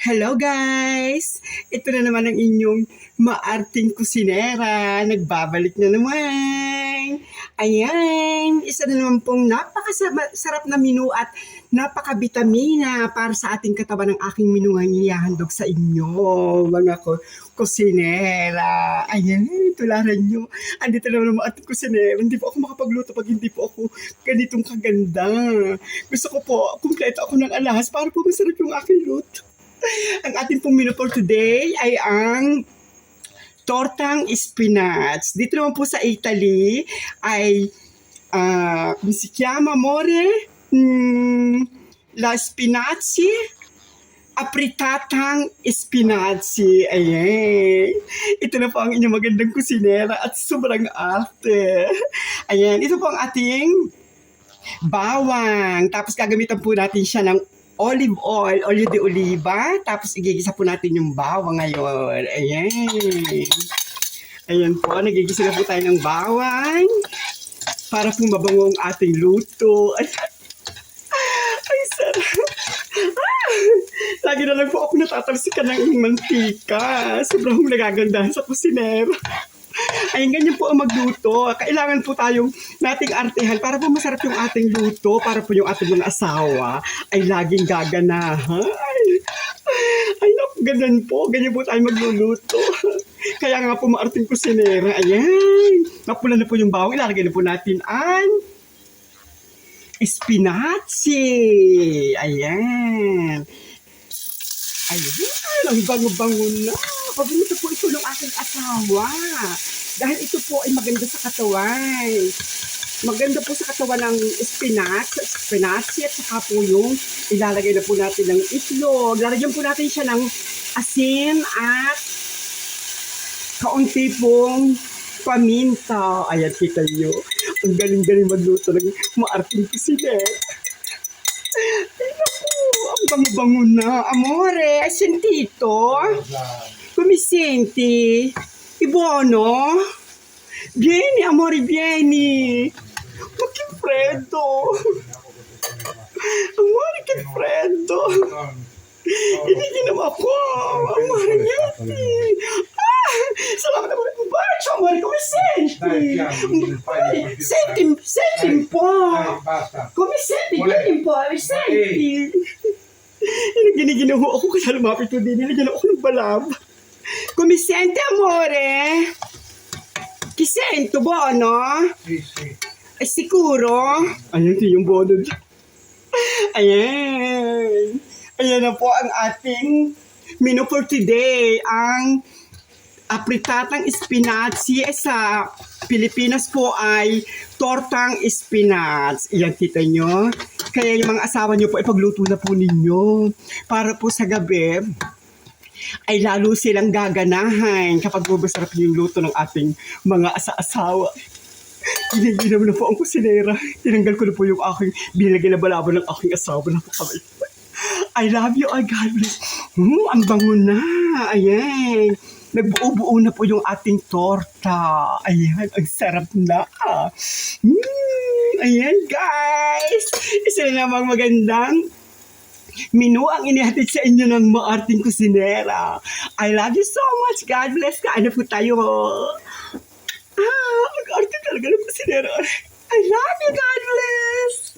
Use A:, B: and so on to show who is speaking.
A: Hello guys! Ito na naman ang inyong maarting kusinera. Nagbabalik na naman. Ayan, isa na naman pong napakasarap na menu at napakabitamina para sa ating katawan ng aking menu ang ihahandog sa inyo, mga kusinera. Ayan, tularan nyo. Andito na naman ang ating kusinera. Hindi po ako makapagluto pag hindi po ako ganitong kaganda. Gusto ko po, kumpleto ako ng alahas para po masarap yung aking luto. Ang ating pong menu for today ay ang tortang spinach. Dito naman po sa Italy ay si chiama amore la spinaci apritatang spinaci. Ayan. Ito na po ang inyong magandang kusinera at sobrang arte. Ayan. Ito po ang ating bawang. Tapos gagamitan po natin siya ng olive oil, olio de oliva. Tapos igigisa po natin yung bawang ngayon. Ayan. Ayan po, nagigisa na po tayo ng bawang para po mabango ang ating luto. Ay, sarap. Lagi na lang po ako natatalsikan ng mantika. Sobrang nagagandahan sa kusinero. Ayun, ganyan po ang magluto. Kailangan po tayong nating artehan para po masarap yung ating luto, para po yung ating mga asawa ay laging gaganahan. Ay, naku, ganyan po. Ganyan po tayo magluluto. Kaya nga po maarting kusinera. Ayan. Napula na po yung bawang. Ilalagay na po natin ang spinaci. Ayan. Ayan. Ang bango-bango na. Paborito po ito ng aking asawa. Dahil ito po ay maganda sa katawan. Maganda po sa katawan ng spinach at saka po yung ilalagay na po natin ng itlog. Lalagyan po natin siya ng asin at kaunti pong paminta. Ayan, kita nyo. Ang galing-galing magluto ng maarting kusinera. Ay, naku, ang bango-bango na. Amore, hai sentito? Come senti? È buono? Vieni, amore, vieni. Ma che freddo. Amore, che freddo. Iniginom ako. Amore, niente. Salamat amore. Un bacio, amore, come senti? Senti un po'. Come senti? Vieni un po', senti. Giniginaho ako kaya lumapit ko din. Nilagyan ako ng balaba. Come senti, amore? Ti sento, buono?
B: Sì.
A: È sicuro? Ayan, yung buono. Ayan. Ayan na po ang ating menu for today. Ang apritatang spinaci sa Pilipinas po ay tortang spinach. Iyan, kita nyo. Kaya yung mga asawa nyo po, ipagluto na po ninyo. Para po sa gabi, ay lalo silang gaganahan kapag masarap yung luto ng ating mga asa-asawa. Giniginaw na po ang kusinera. Tinanggal ko na po yung aking binilagay na balaban ng aking asawa na po kami. I love you, God bless. Ang bango na. Ayan. Nagbuo-buo na po yung ating torta. Ayan, ang sarap na. Ayan, guys. Isa na namang magandang menu ang inihatid sa inyo ng maarting kusinera. I love you so much. God bless ka. Ano po tayo? Ang arte talaga ng kusinera. I love you. God bless.